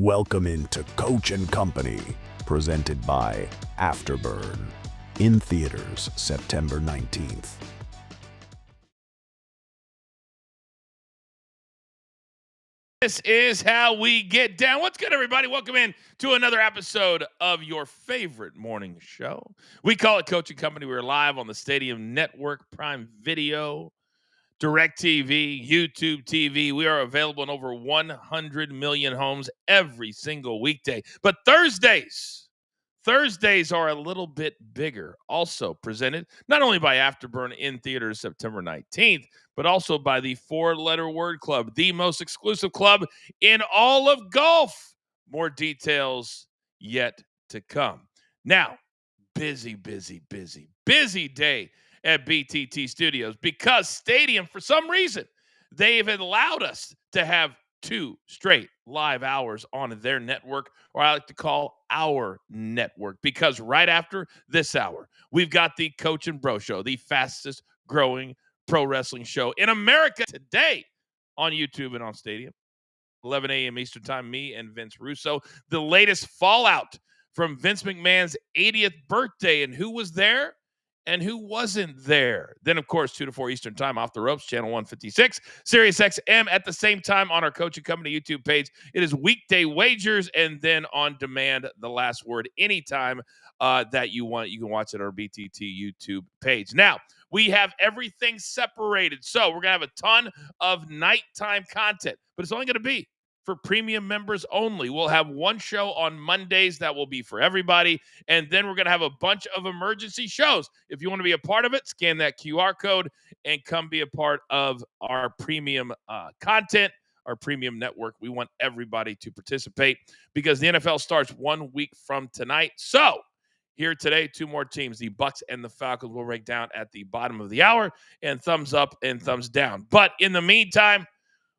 Welcome into Coach and Company, presented by Afterburn, in theaters September 19th. This is how we get down. What's good, everybody? Welcome in to another episode of your favorite morning show. We call it Coach and Company. We're live on the Stadium Network, Prime Video, DirecTV, YouTube TV. We are available in over 100 million homes every single weekday. But Thursdays are a little bit bigger. Also presented not only by Afterburn in theaters September 19th, but also by the Four-Letter Word Club, the most exclusive club in all of golf. More details yet to come. Now, busy day at BTT Studios because Stadium, for some reason, they've allowed us to have 2 straight live hours on their network, or I like to call our network, because right after this hour, we've got the Coach and Bro Show, the fastest growing pro wrestling show in America today on YouTube and on Stadium. 11 a.m. Eastern Time, me and Vince Russo. The latest fallout from Vince McMahon's 80th birthday and who was there and who wasn't there. Then, of course, 2 to 4 Eastern Time, Off the Ropes, channel 156, Sirius XM at the same time on our Coach and Company YouTube page. It is weekday wagers, and then on demand, The Last Word, anytime that you want. You can watch it on our BTT YouTube page. Now, we have everything separated. So we're going to have a ton of nighttime content, but it's only going to be for premium members only. We'll have one show on Mondays that will be for everybody, and then we're going to have a bunch of emergency shows. If you want to be a part of it, scan that QR code and come be a part of our premium content, our premium network. We want everybody to participate because the NFL starts 1 week from tonight. So here today, 2 more teams, the Bucks and the Falcons, will break down at the bottom of the hour, and thumbs up and thumbs down. But in the meantime,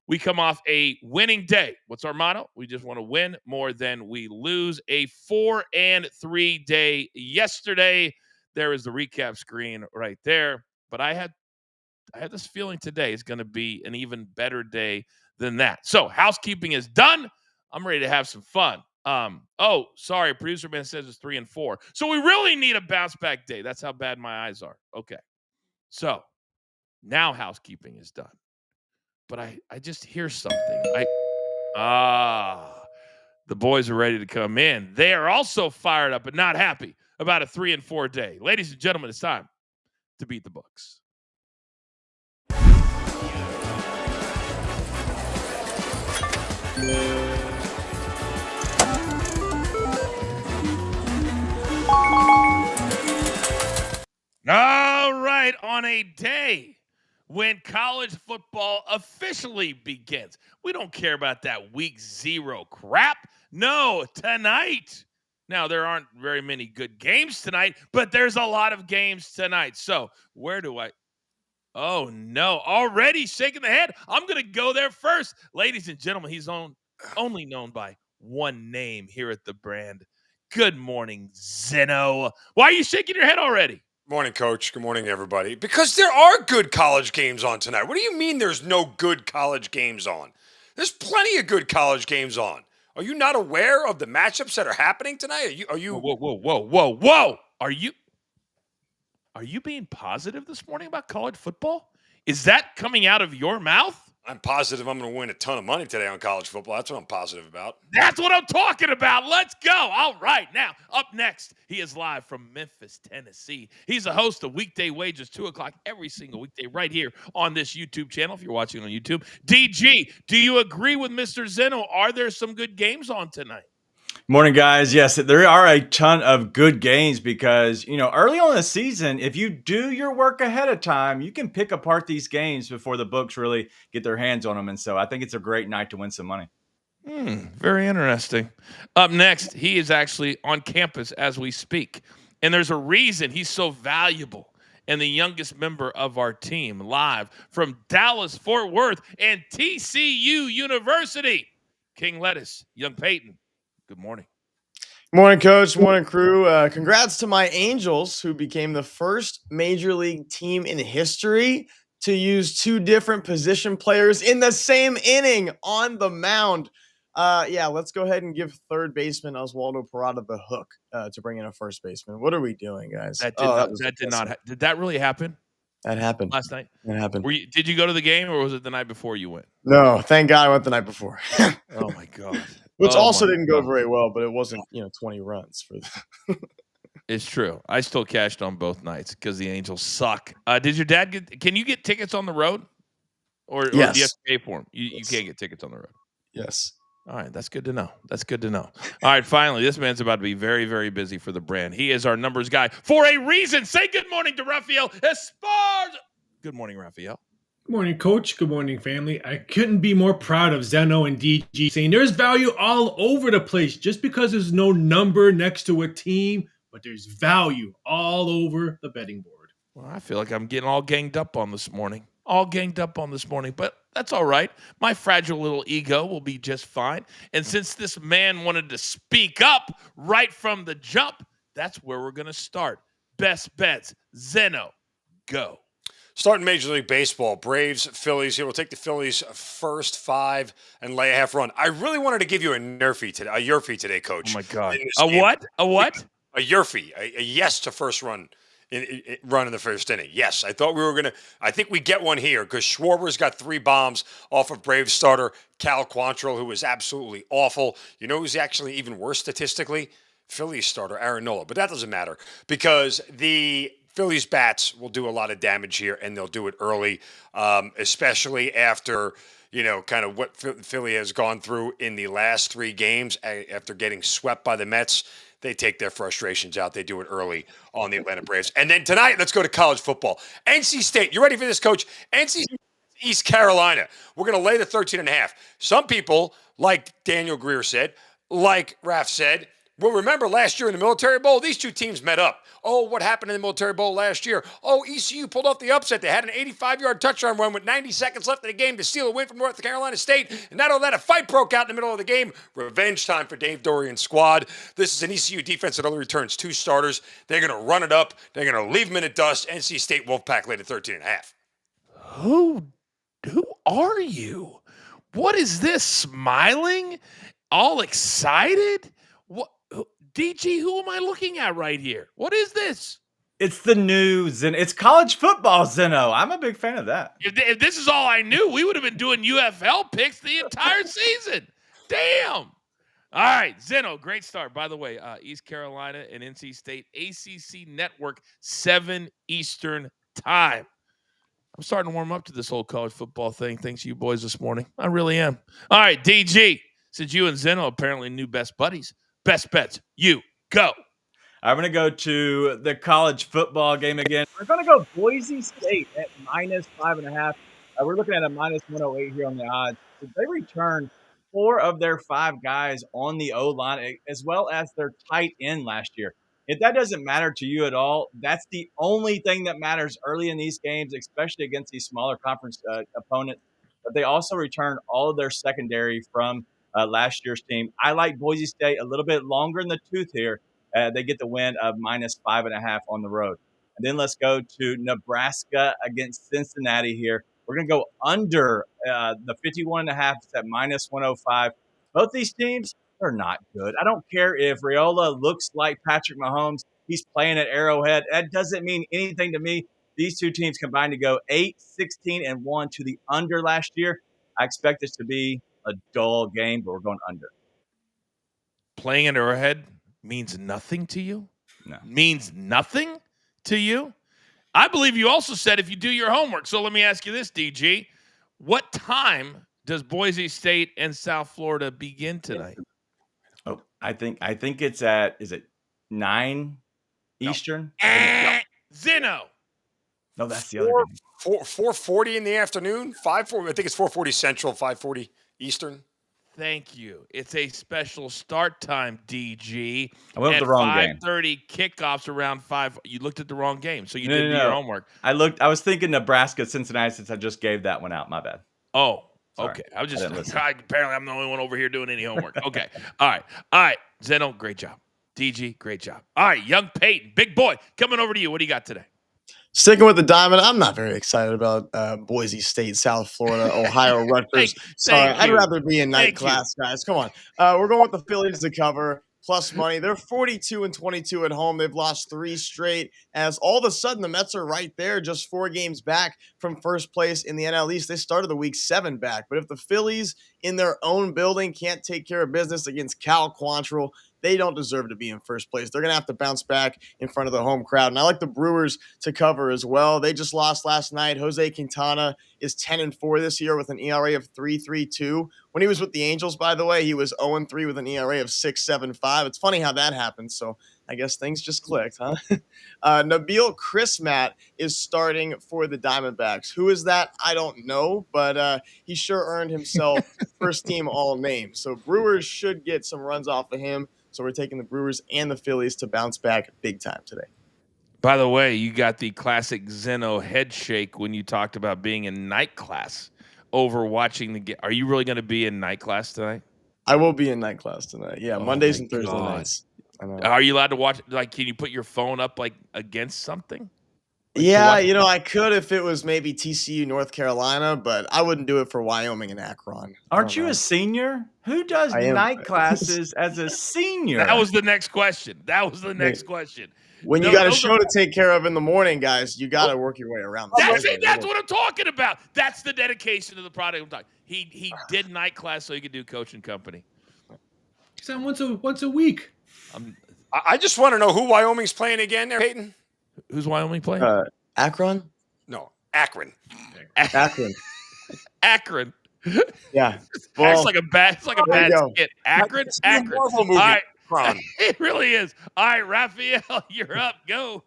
we come off a winning day. What's our motto? We just want to win more than we lose. A 4-3 day yesterday. There is the recap screen right there. But I had this feeling today is going to be an even better day than that. So housekeeping is done. I'm ready to have some fun. Sorry, producer man says it's 3 and 4. So we really need a bounce back day. That's how bad my eyes are. Okay. So now housekeeping is done. But I just hear something. The boys are ready to come in. They are also fired up but not happy about a 3 and 4 day. Ladies and gentlemen, it's time to beat the books. All right, on a day when college football officially begins. We don't care about that week 0 crap. No, tonight. Now, there aren't very many good games tonight, but there's a lot of games tonight. So where do I? Oh, no. Already shaking the head. I'm going to go there first. Ladies and gentlemen, he's only known by one name here at the brand. Good morning, Zeno. Why are you shaking your head already? Morning, Coach. Good morning, everybody. Because there are good college games on tonight. What do you mean there's no good college games on? There's plenty of good college games on. Are you not aware of the matchups that are happening tonight? Are you? Whoa. Are you being positive this morning about college football? Is that coming out of your mouth? I'm positive I'm going to win a ton of money today on college football. That's what I'm positive about. That's what I'm talking about. Let's go. All right. Now, up next, he is live from Memphis, Tennessee. He's a host of Weekday Wagers, 2 o'clock every single weekday right here on this YouTube channel if you're watching on YouTube. DG, do you agree with Mr. Zeno? Are there some good games on tonight? Morning, guys. Yes, there are a ton of good games because, early on in the season, if you do your work ahead of time, you can pick apart these games before the books really get their hands on them. And so I think it's a great night to win some money. Very interesting. Up next, he is actually on campus as we speak. And there's a reason he's so valuable and the youngest member of our team, live from Dallas, Fort Worth, and TCU University. King Lettuce, Young Peyton. Good morning. Morning, Coach. Morning, crew. Congrats to my Angels, who became the first Major League team in history to use 2 different position players in the same inning on the mound. Yeah, let's go ahead and give third baseman Oswaldo Parada the hook to bring in a first baseman. What are we doing, guys? That did That not. was That did depressing. not. Did that really happen That happened. last night? That happened. Did you go to the game, or was it the night before you went? No, thank God I went the night before. Oh my god! Which Oh also my didn't go God. very well, but it wasn't 20 runs for the It's true. I still cashed on both nights because the Angels suck. Did your dad get? Can you get tickets on the road, or do you have to Yes. pay for them? You Yes. can't get tickets on the road. Yes. All right, that's good to know. That's good to know. All right, finally, this man's about to be very, very busy for the brand. He is our numbers guy for a reason. Say good morning to Rafael Esparza. Good morning, Rafael. Good morning, Coach. Good morning, family. I couldn't be more proud of Zeno and DG saying there's value all over the place just because there's no number next to a team, but there's value all over the betting board. Well, I feel like I'm getting all ganged up on this morning. But that's all right. My fragile little ego will be just fine. And since this man wanted to speak up right from the jump, that's where we're going to start. Best bets. Zeno, go. Starting Major League Baseball, Braves, Phillies. Here, we'll take the Phillies first 5 and lay a half run. I really wanted to give you a Nerfy today, Coach. Oh, my God. In this A game. what? A what? A Yerfy, a yes to first run in the first inning. Yes, I thought we were going to – I think we get one here because Schwarber's got 3 bombs off of Braves starter Cal Quantrill, who was absolutely awful. You know who's actually even worse statistically? Phillies starter Aaron Nola. But that doesn't matter because the – Phillies bats will do a lot of damage here, and they'll do it early, especially after, kind of what Philly has gone through in the last 3 games after getting swept by the Mets. They take their frustrations out. They do it early on the Atlanta Braves. And then tonight, let's go to college football. NC State. You ready for this, Coach? NC State, East Carolina. We're going to lay the 13.5. Some people, like Daniel Greer said, like Raf said, well, remember last year in the Military Bowl, these 2 teams met up. Oh, what happened in the Military Bowl last year? Oh, ECU pulled off the upset. They had an 85-yard touchdown run with 90 seconds left in the game to steal a win from North Carolina State. And not only that, a fight broke out in the middle of the game. Revenge time for Dave Dorian's squad. This is an ECU defense that only returns 2 starters. They're going to run it up. They're going to leave them in the dust. NC State Wolfpack laid at 13.5. Who are you? What is this? Smiling? All excited? What? DG, who am I looking at right here? What is this? It's the new Zeno. It's college football, Zeno. I'm a big fan of that. If this is all I knew, we would have been doing UFL picks the entire season. Damn. All right, Zeno, great start. By the way, East Carolina and NC State, ACC Network, 7 Eastern time. I'm starting to warm up to this whole college football thing. Thanks to you boys this morning. I really am. All right, DG, since you and Zeno apparently new best buddies, best bets, you go. I'm going to go to the college football game again. We're going to go Boise State at -5.5. We're looking at a -108 here on the odds. They returned 4 of their 5 guys on the O-line, as well as their tight end last year. If that doesn't matter to you at all, that's the only thing that matters early in these games, especially against these smaller conference opponents. But they also returned all of their secondary from last year's team. I like Boise State a little bit longer in the tooth here. They get the win of -5.5 on the road. And then let's go to Nebraska against Cincinnati here. We're going to go under the 51.5. It's at -105. Both these teams are not good. I don't care if Raiola looks like Patrick Mahomes. He's playing at Arrowhead. That doesn't mean anything to me. These 2 teams combined to go 8-16-1 to the under last year. I expect this to be a dull game, but we're going under. Playing at Arrowhead means nothing to you? No. Means nothing to you? I believe you also said if you do your homework. So let me ask you this, DG. What time does Boise State and South Florida begin tonight? Oh, I think it's at, is it 9 Eastern? Zeno. No, that's the other game. 4:40 in the afternoon, 5:40. I think it's 4:40 Central, 5:40 Eastern. Thank you. It's a special start time, DG. I went with the wrong game. 5:30 kickoffs around 5. You looked at the wrong game, so you No, didn't do no. your homework. I was thinking Nebraska, Cincinnati, since I just gave that one out. My bad. Oh, Sorry. okay. I was just didn't listen. apparently I'm the only one over here doing any homework. Okay. All right. Zeno, great job. DG, great job. All right, young Peyton, big boy, coming over to you. What do you got today? Sticking with the Diamond, I'm not very excited about Boise State, South Florida, Ohio, Rutgers. Sorry, thank I'd you. rather be in night Thank you. class, guys. Come on. We're going with the Phillies to cover plus money. They're 42-22 at home. They've lost 3 straight. As all of a sudden, the Mets are right there, just 4 games back from first place in the NL East. They started the week 7 back. But if the Phillies in their own building can't take care of business against Cal Quantrill, they don't deserve to be in first place. They're going to have to bounce back in front of the home crowd. And I like the Brewers to cover as well. They just lost last night. Jose Quintana is 10-4 this year with an ERA of 3.32. When he was with the Angels, by the way, he was 0-3 with an ERA of 6.75. It's funny how that happened. So I guess things just clicked, huh? Nabil Chrismat is starting for the Diamondbacks. Who is that? I don't know, but he sure earned himself first team all name. So Brewers should get some runs off of him. So we're taking the Brewers and the Phillies to bounce back big time today. By the way, you got the classic Zeno head shake when you talked about being in night class over watching the game. Are you really going to be in night class tonight? I will be in night class tonight. Yeah, Oh Mondays my and Thursday God. nights. I know. Are you allowed to watch? Like, can you put your phone up like against something? Like, Yeah, I could if it was maybe TCU, North Carolina, but I wouldn't do it for Wyoming and Akron. Aren't you a senior? Who does I am. night classes as a senior? That was the next question. When you got a show to take care of in the morning, guys, you got to work your way around. That's what I'm talking about. That's the dedication to the product I'm talking. He did night class so he could do Coach and Company. He's on once a week. I just want to know who Wyoming's playing again there, Peyton? Who's Wyoming playing? Akron? No, Akron. Akron. Akron. Yeah. Well, it's like a bad skit. Akron. Marvel movie. All right. It really is. All right, Raphael, you're up. Go.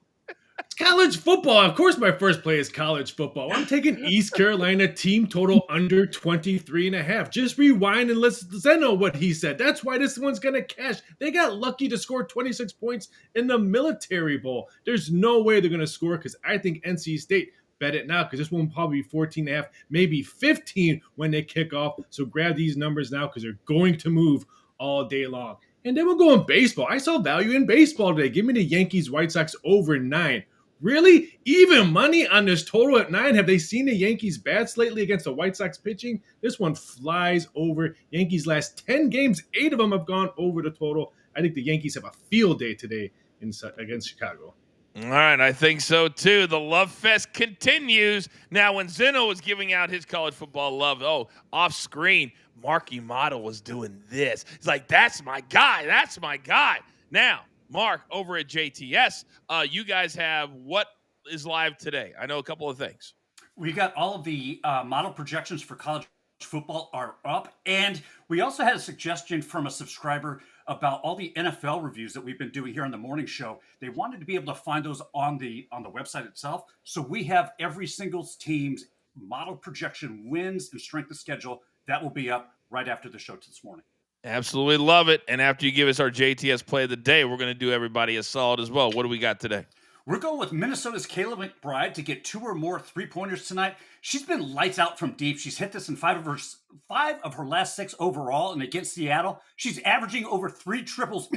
It's college football. Of course, my first play is college football. I'm taking East Carolina team total under 23.5. Just rewind and listen to Zeno what he said. That's why this one's going to cash. They got lucky to score 26 points in the Military Bowl. There's no way they're going to score because I think NC State bet it now because this one will probably be 14.5, maybe 15 when they kick off. So grab these numbers now because they're going to move all day long. And then we'll go in baseball. I saw value in baseball today. Give me the Yankees White Sox over 9. Really? Even money on this total at 9? Have they seen the Yankees bats lately against the White Sox pitching? This one flies over. Yankees last 10 games, 8 of them have gone over the total. I think the Yankees have a field day today against Chicago. All right, I think so too. The love fest continues. Now, when Zeno was giving out his college football love, off screen, Marky Model was doing this. He's like, that's my guy. That's my guy. Now, Mark, over at JTS, you guys have what is live today? I know a couple of things. We got all of the model projections for college football are up. And we also had a suggestion from a subscriber about all the NFL reviews that we've been doing here on the morning show. They wanted to be able to find those on the website itself. So we have every single team's model projection wins and strength of schedule. That will be up right after the show this morning. Absolutely love it. And after you give us our JTS play of the day, we're going to do everybody a solid as well. What do we got today? We're going with Minnesota's Kayla McBride to get 2 or more 3-pointers tonight. She's been lights out from deep. She's hit this in 5 of her last 6 overall. And against Seattle, she's averaging over 3 triples,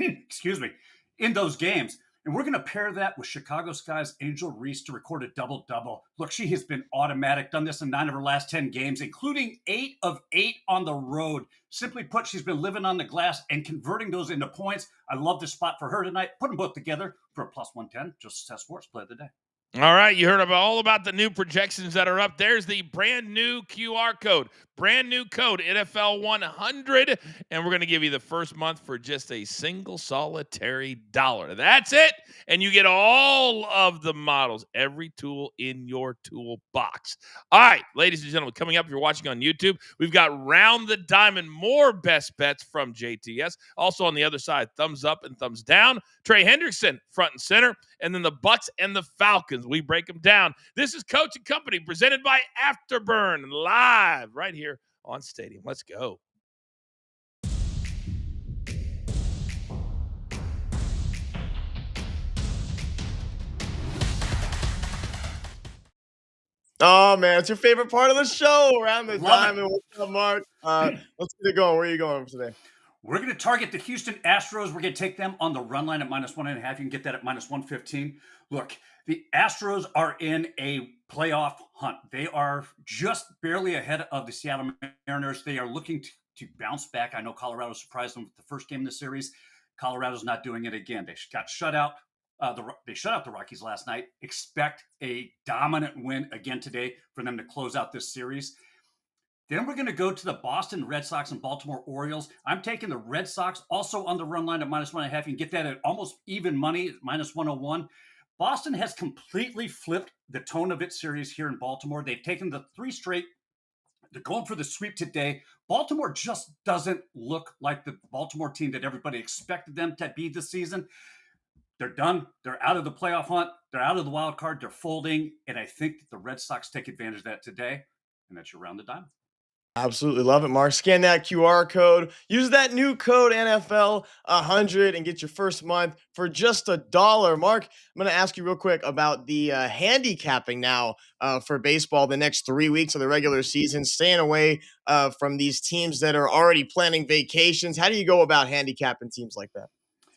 in those games. And we're going to pair that with Chicago Sky's Angel Reese to record a double-double. Look, she has been automatic, done this in 9 of her last 10 games, including 8 of 8 on the road. Simply put, she's been living on the glass and converting those into points. I love this spot for her tonight. Put them both together for a plus 110. Just Sports play of the day. All right, you heard all about the new projections that are up. There's the brand new QR code. Brand new code, NFL 100. And we're going to give you the first month for just a single solitary $1. That's it. And you get all of the models, every tool in your toolbox. All right, ladies and gentlemen, coming up, if you're watching on YouTube, we've got Round the Diamond, more best bets from JTS. Also on the other side, thumbs up and thumbs down. Trey Hendrickson, front and center. And then the Bucks and the Falcons. We break them down. This is Coach and Company presented by Afterburn, live right here on Stadium. Let's go. Oh, man, it's your favorite part of the show, Around the Love Diamond. What's up, Mark? Let's get it going. Where are you going today? We're going to target the Houston Astros. We're going to take them on the run line at -1.5. You can get that at -115. Look, the Astros are in a playoff hunt. They are just barely ahead of the Seattle Mariners. They are looking to bounce back. I know Colorado surprised them with the first game of the series. Colorado's not doing it again. They got shut out. They shut out the Rockies last night. Expect a dominant win again today for them to close out this series. Then we're going to go to the Boston Red Sox and Baltimore Orioles. I'm taking the Red Sox also on the run line at -1.5. You can get that at almost even money, -101. Boston has completely flipped the tone of its series here in Baltimore. They've taken the 3 straight. They're going for the sweep today. Baltimore just doesn't look like the Baltimore team that everybody expected them to be this season. They're done. They're out of the playoff hunt. They're out of the wild card. They're folding. And I think that the Red Sox take advantage of that today. And that's your round the diamond. Absolutely love it, Mark. Scan that QR code. Use that new code NFL100 and get your first month for just $1. Mark, I'm going to ask you real quick about the handicapping now for baseball the next 3 weeks of the regular season, staying away from these teams that are already planning vacations. How do you go about handicapping teams like that?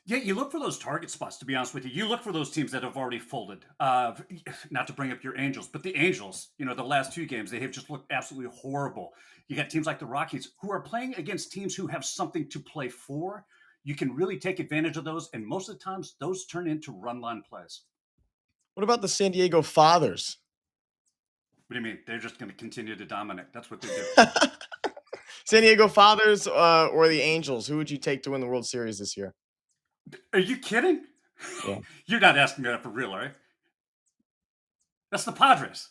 Yeah, you look for those target spots, to be honest with you. You look for those teams that have already folded. Not to bring up your Angels, but the Angels, the last 2 games, they have just looked absolutely horrible. You got teams like the Rockies who are playing against teams who have something to play for. You can really take advantage of those, and most of the times, those turn into run-line plays. What about the San Diego Fathers? What do you mean? They're just going to continue to dominate. That's what they do. San Diego Fathers or the Angels? Who would you take to win the World Series this year? Are you kidding? Yeah. You're not asking me that for real, right? That's the Padres.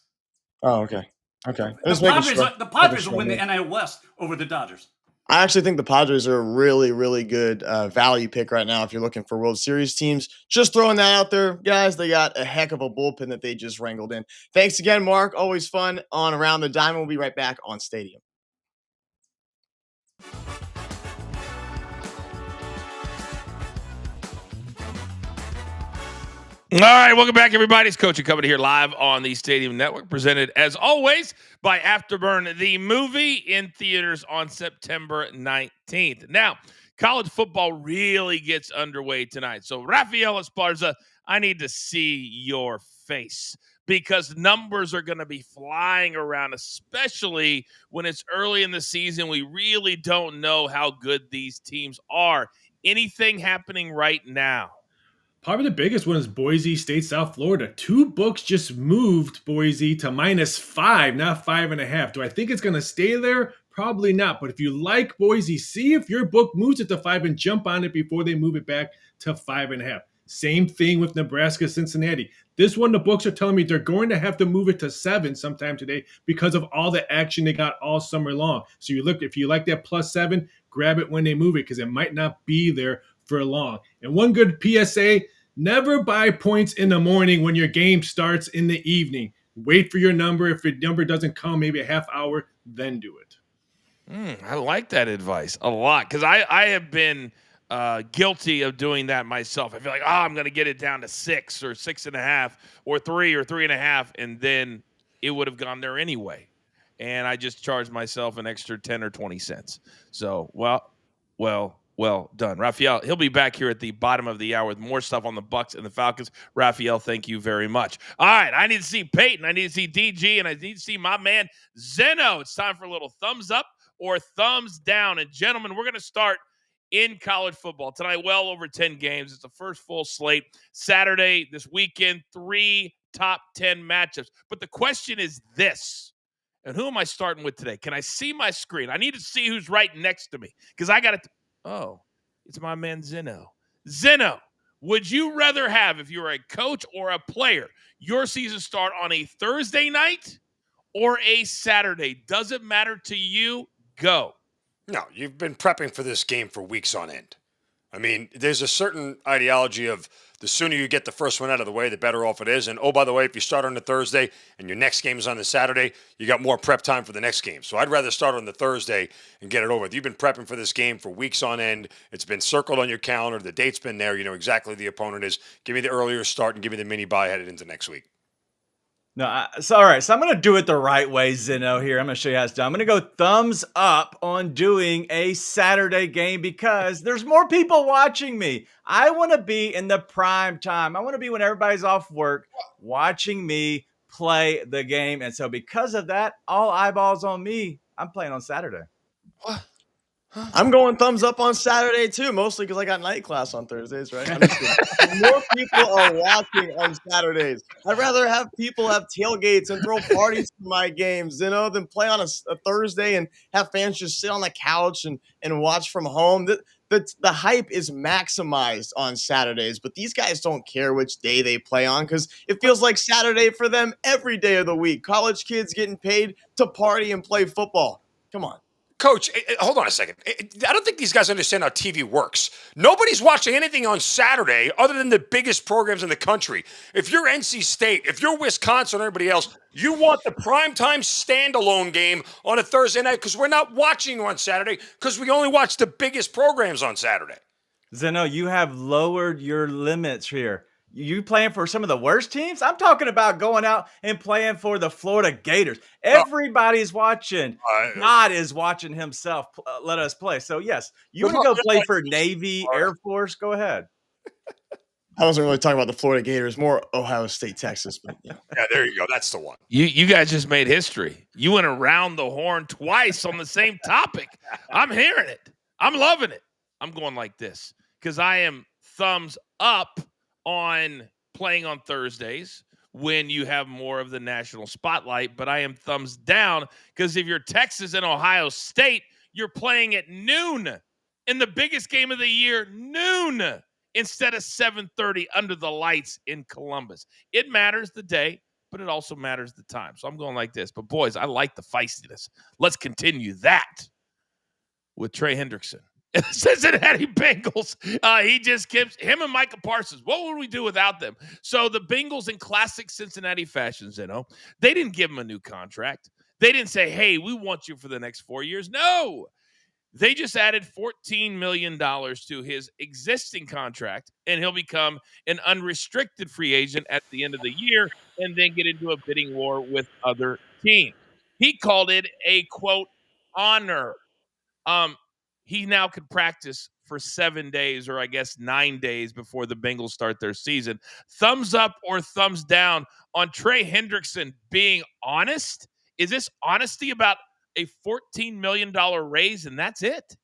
Oh, okay. Okay. The Padres will win the NL West over the Dodgers. I actually think the Padres are a really, really good value pick right now if you're looking for World Series teams. Just throwing that out there, guys. They got a heck of a bullpen that they just wrangled in. Thanks again, Mark. Always fun on Around the Diamond. We'll be right back on Stadium. All right, welcome back, everybody. It's Coaching Company here live on the Stadium Network, presented, as always, by Afterburn, the movie, in theaters on September 19th. Now, college football really gets underway tonight. So, Rafael Esparza, I need to see your face because numbers are going to be flying around, especially when it's early in the season. We really don't know how good these teams are. Anything happening right now? Probably the biggest one is Boise State, South Florida. 2 books just moved Boise to -5, not 5.5. Do I think it's going to stay there? Probably not. But if you like Boise, see if your book moves it to 5 and jump on it before they move it back to 5.5. Same thing with Nebraska, Cincinnati. This one, the books are telling me they're going to have to move it to 7 sometime today because of all the action they got all summer long. So if you like that +7, grab it when they move it because it might not be there for long. And one good PSA, never buy points in the morning when your game starts in the evening. Wait for your number. If your number doesn't come, maybe a half hour, then do it. I like that advice a lot because I have been guilty of doing that myself. I feel like, I'm going to get it down to 6 or 6.5 or 3 or 3.5, and then it would have gone there anyway. And I just charged myself an extra 10 or 20 cents. So, well done. Rafael, he'll be back here at the bottom of the hour with more stuff on the Bucks and the Falcons. Rafael, thank you very much. All right, I need to see Peyton. I need to see DG, and I need to see my man Zeno. It's time for a little thumbs up or thumbs down. And, gentlemen, we're going to start in college football tonight. Well over 10 games. It's the first full slate. Saturday, this weekend, 3 top 10 matchups. But the question is this. And who am I starting with today? Can I see my screen? I need to see who's right next to me because I got to – oh, it's my man Zeno. Zeno, would you rather have, if you're a coach or a player, your season start on a Thursday night or a Saturday? Does it matter to you? Go. No, you've been prepping for this game for weeks on end. I mean, there's a certain ideology of the sooner you get the first one out of the way, the better off it is. And, oh, by the way, if you start on the Thursday and your next game is on the Saturday, you got more prep time for the next game. So I'd rather start on the Thursday and get it over with. You've been prepping for this game for weeks on end. It's been circled on your calendar. The date's been there. You know exactly who the opponent is. Give me the earlier start and give me the mini bye headed into next week. No, all right. So I'm going to do it the right way, Zeno, here. I'm going to show you how it's done. I'm going to go thumbs up on doing a Saturday game because there's more people watching me. I want to be in the prime time. I want to be when everybody's off work watching me play the game. And so because of that, all eyeballs on me. I'm playing on Saturday. What? I'm going thumbs up on Saturday too, mostly because I got night class on Thursdays, right? I'm just kidding. More people are watching on Saturdays. I'd rather have people have tailgates and throw parties for my games, than play on a Thursday and have fans just sit on the couch and watch from home. The hype is maximized on Saturdays, but these guys don't care which day they play on because it feels like Saturday for them every day of the week. College kids getting paid to party and play football. Come on. Coach, hold on a second. I don't think these guys understand how TV works. Nobody's watching anything on Saturday other than the biggest programs in the country. If you're NC State, if you're Wisconsin or everybody else, you want the primetime standalone game on a Thursday night because we're not watching on Saturday because we only watch the biggest programs on Saturday. Zeno, you have lowered your limits here. You playing for some of the worst teams? I'm talking about going out and playing for the Florida Gators. Everybody's watching. God is watching himself. Let us play. So, yes, you want to go play for Navy, Air Force? Go ahead. I wasn't really talking about the Florida Gators, more Ohio State, Texas. But Yeah, there you go. That's the one. You guys just made history. You went around the horn twice on the same topic. I'm hearing it. I'm loving it. I'm going like this because I am thumbs up on playing on Thursdays when you have more of the national spotlight, but I am thumbs down because if you're Texas and Ohio State, you're playing at noon in the biggest game of the year, noon instead of 7:30 under the lights in Columbus. It matters the day, but it also matters the time. So I'm going like this. But boys, I like the feistiness. Let's continue that with Trey Hendrickson. Cincinnati Bengals. He just keeps him and Micah Parsons. What would we do without them? So the Bengals, in classic Cincinnati fashion, they didn't give him a new contract. They didn't say, hey, we want you for the next 4 years. No, they just added $14 million to his existing contract, and he'll become an unrestricted free agent at the end of the year and then get into a bidding war with other teams. He called it a, quote, honor. He now could practice for 7 days or I guess 9 days before the Bengals start their season. Thumbs up or thumbs down on Trey Hendrickson being honest? Is this honesty about a $14 million raise and that's it?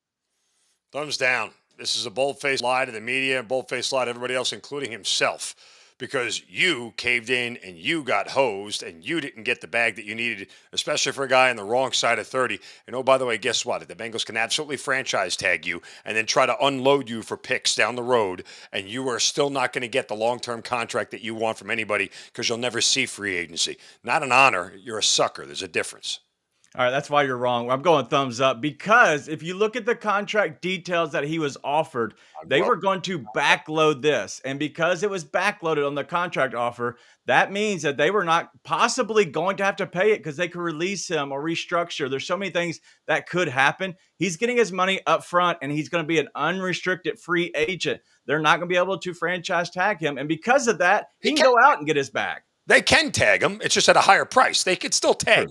Thumbs down. This is a bold-faced lie to the media and bold-faced lie to everybody else, including himself, because you caved in and you got hosed and you didn't get the bag that you needed, especially for a guy on the wrong side of 30. And oh, by the way, guess what? The Bengals can absolutely franchise tag you and then try to unload you for picks down the road, and you are still not going to get the long-term contract that you want from anybody because you'll never see free agency. Not an honor. You're a sucker. There's a difference. All right, that's why you're wrong. I'm going thumbs up because if you look at the contract details that he was offered, they were going to backload this. And because it was backloaded on the contract offer, that means that they were not possibly going to have to pay it because they could release him or restructure. There's so many things that could happen. He's getting his money up front and he's going to be an unrestricted free agent. They're not going to be able to franchise tag him. And because of that, he can go out and get his bag. They can tag him. It's just at a higher price. They could still tag.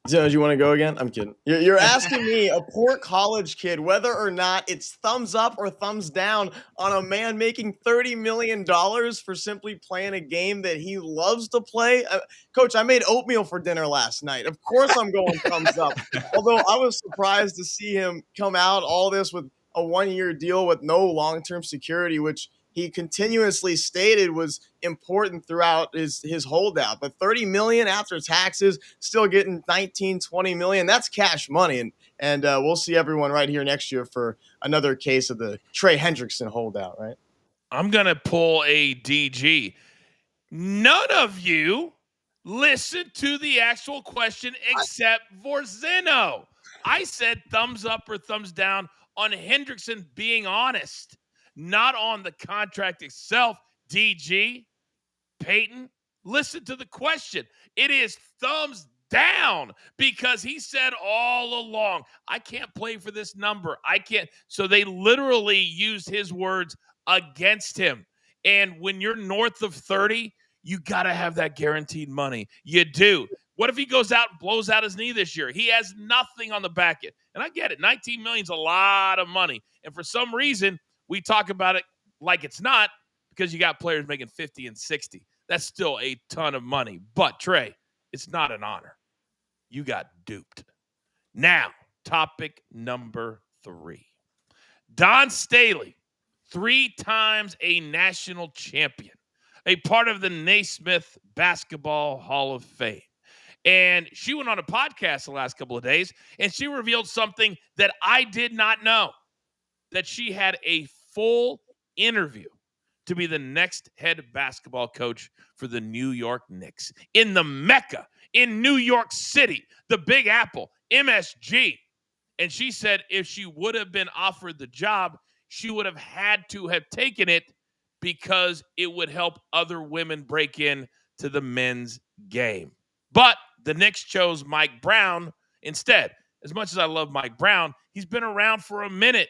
Zeno, do you want to go again? I'm kidding. You're asking me, a poor college kid, whether or not it's thumbs up or thumbs down on a man making $30 million for simply playing a game that he loves to play. Coach, I made oatmeal for dinner last night. Of course I'm going thumbs up. Although I was surprised to see him come out all this with a 1-year deal with no long-term security, which he continuously stated was important throughout his holdout. But $30 million after taxes, still getting 19, 20 million. That's cash money. And we'll see everyone right here next year for another case of the Trey Hendrickson holdout, right? I'm going to pull a DG. None of you listened to the actual question except for Zeno. I said thumbs up or thumbs down on Hendrickson being honest, not on the contract itself. DG, Peyton, listen to the question. It is thumbs down because he said all along, I can't play for this number. I can't. So they literally used his words against him. And when you're north of 30, You got to have that guaranteed money. You do. What if he goes out and blows out his knee this year? He has nothing on the back end. And I get it. $19 million is a lot of money. And for some reason, we talk about it like it's not, because you got players making 50 and 60. That's still a ton of money. But, Trey, it's not an honor. You got duped. Now, topic number 3. Dawn Staley, 3 times a national champion, a part of the Naismith Basketball Hall of Fame. And she went on a podcast the last couple of days, and she revealed something that I did not know, that she had a full interview to be the next head basketball coach for the New York Knicks in the Mecca, in New York City, the Big Apple, MSG. And she said if she would have been offered the job, she would have had to have taken it because it would help other women break in to the men's game. But the Knicks chose Mike Brown instead. As much as I love Mike Brown, he's been around for a minute.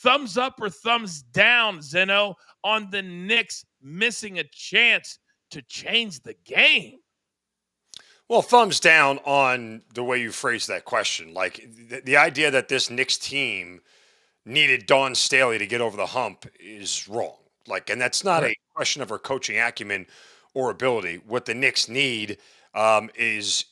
Thumbs up or thumbs down, Zeno, on the Knicks missing a chance to change the game? Well, thumbs down on the way you phrased that question. Like the idea that this Knicks team needed Dawn Staley to get over the hump is wrong. Like, and that's not a question of her coaching acumen or ability. What the Knicks need is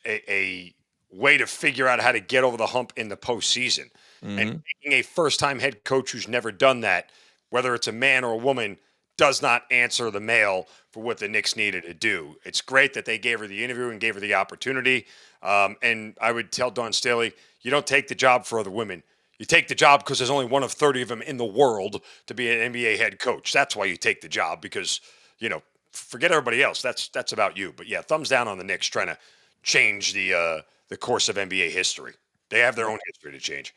a way to figure out how to get over the hump in the postseason. Mm-hmm. And taking a first-time head coach who's never done that, whether it's a man or a woman, does not answer the mail for what the Knicks needed to do. It's great that they gave her the interview and gave her the opportunity. And I would tell Dawn Staley, you don't take the job for other women. You take the job because there's only one of 30 of them in the world to be an NBA head coach. That's why you take the job, because, you know, forget everybody else. That's about you. But yeah, thumbs down on the Knicks trying to change the course of NBA history. They have their own history to change.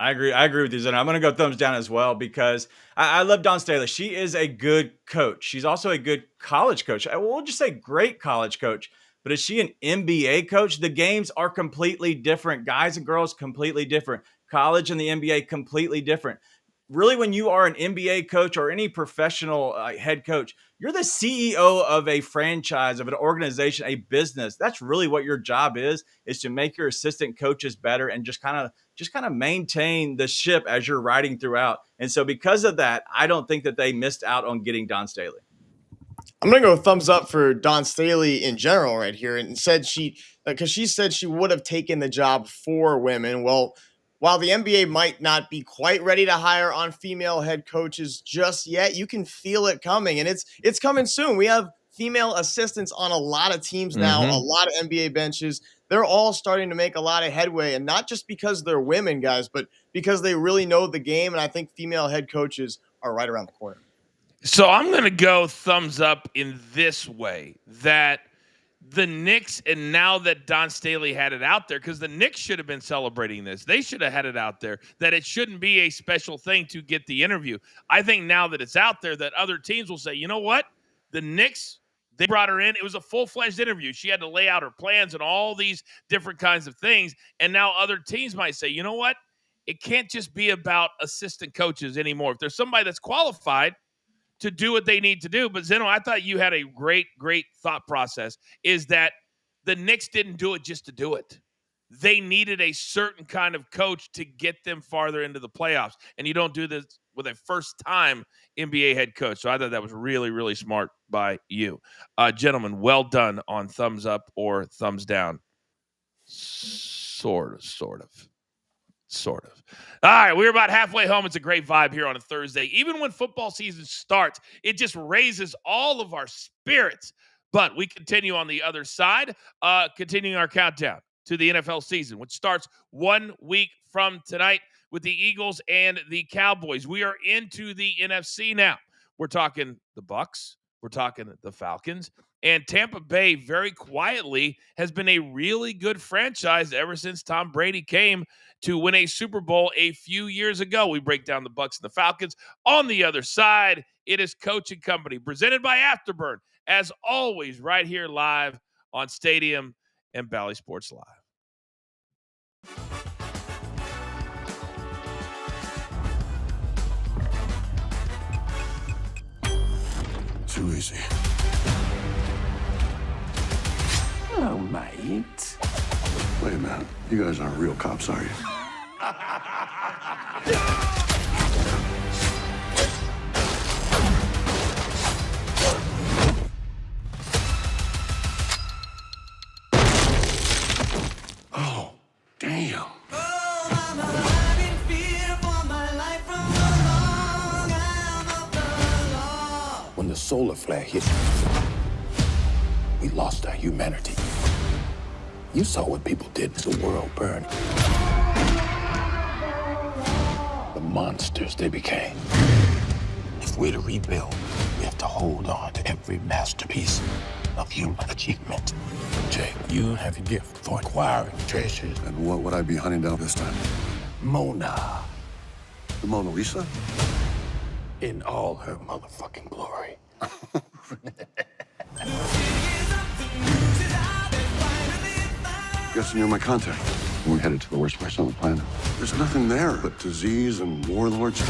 I agree with you, Zen. I'm going to go thumbs down as well, because I love Dawn Staley. She is a good coach. She's also a good college coach. We'll just say great college coach. But is she an NBA coach? The games are completely different. Guys and girls, completely different. College and the NBA, completely different. Really, when you are an NBA coach or any professional head coach, you're the CEO of a franchise, of an organization, a business. That's really what your job is to make your assistant coaches better and just kind of maintain the ship as you're riding throughout. And so because of that, I don't think that they missed out on getting Dawn Staley. I'm going to go thumbs up for Dawn Staley in general right here, and said because she said she would have taken the job for women. Well, while the NBA might not be quite ready to hire on female head coaches just yet, you can feel it coming, and it's coming soon. We have female assistants on a lot of teams now, a lot of NBA benches. They're all starting to make a lot of headway, and not just because they're women, guys, but because they really know the game, and I think female head coaches are right around the corner. So I'm going to go thumbs up in this way, that the Knicks, and now that Dawn Staley had it out there, because the Knicks should have been celebrating this. They should have had it out there, that it shouldn't be a special thing to get the interview. I think now that it's out there, that other teams will say, you know what? The Knicks, they brought her in. It was a full-fledged interview. She had to lay out her plans and all these different kinds of things. And now other teams might say, you know what? It can't just be about assistant coaches anymore. If there's somebody that's qualified to do what they need to do. But Zeno, I thought you had a great thought process, is that the Knicks didn't do it just to do it. They needed a certain kind of coach to get them farther into the playoffs. And you don't do this with a first-time NBA head coach. So I thought that was really, really smart by you. Gentlemen, well done on thumbs up or thumbs down. Sort of. All right, we're about halfway home. It's a great vibe here on a Thursday. Even when football season starts, it just raises all of our spirits. But we continue on the other side, continuing our countdown to the NFL season, which starts 1 week from tonight with the Eagles and the Cowboys. We are into the NFC now. We're talking the Bucks. We're talking the Falcons. And Tampa Bay, very quietly, has been a really good franchise ever since Tom Brady came to win a Super Bowl a few years ago. We break down the Bucks and the Falcons. On the other side, it is Coaching Company, presented by Afterburn, as always, right here live on Stadium and Bally Sports Live. Too easy. Hello, mate. Wait a minute. You guys aren't real cops, are you? Oh, damn. When the solar flare hit, we lost our humanity. You saw what people did to the world burn. The monsters they became. If we're to rebuild, we have to hold on to every masterpiece of human achievement. Jake, you have a gift for acquiring treasures. And what would I be hunting down this time? Mona, The Mona Lisa? in all her motherfucking glory. Guessing you're my contact. We're headed to the worst place on the planet. There's nothing there but disease and warlords.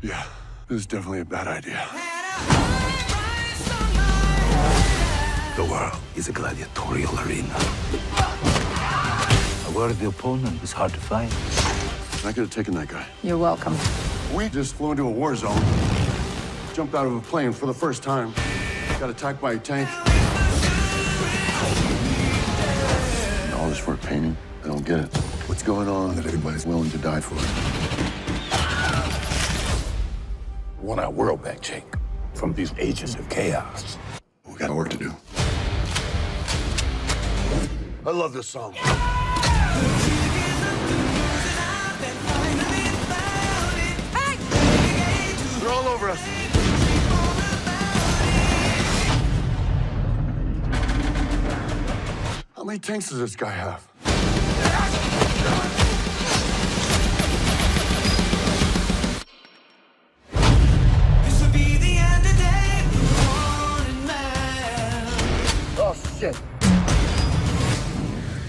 Yeah, this is definitely a bad idea. The world is a gladiatorial arena. A worthy opponent is hard to find. I could have taken that guy. You're welcome. We just flew into a war zone. Jumped out of a plane for the first time. Got attacked by a tank. And all this for a painting? I don't get it. What's going on that everybody's willing to die for? We want our world back, Jake, from these agents of chaos. We got work to do. I love this song. They're all over us. How many tanks does this guy have? Oh, shit.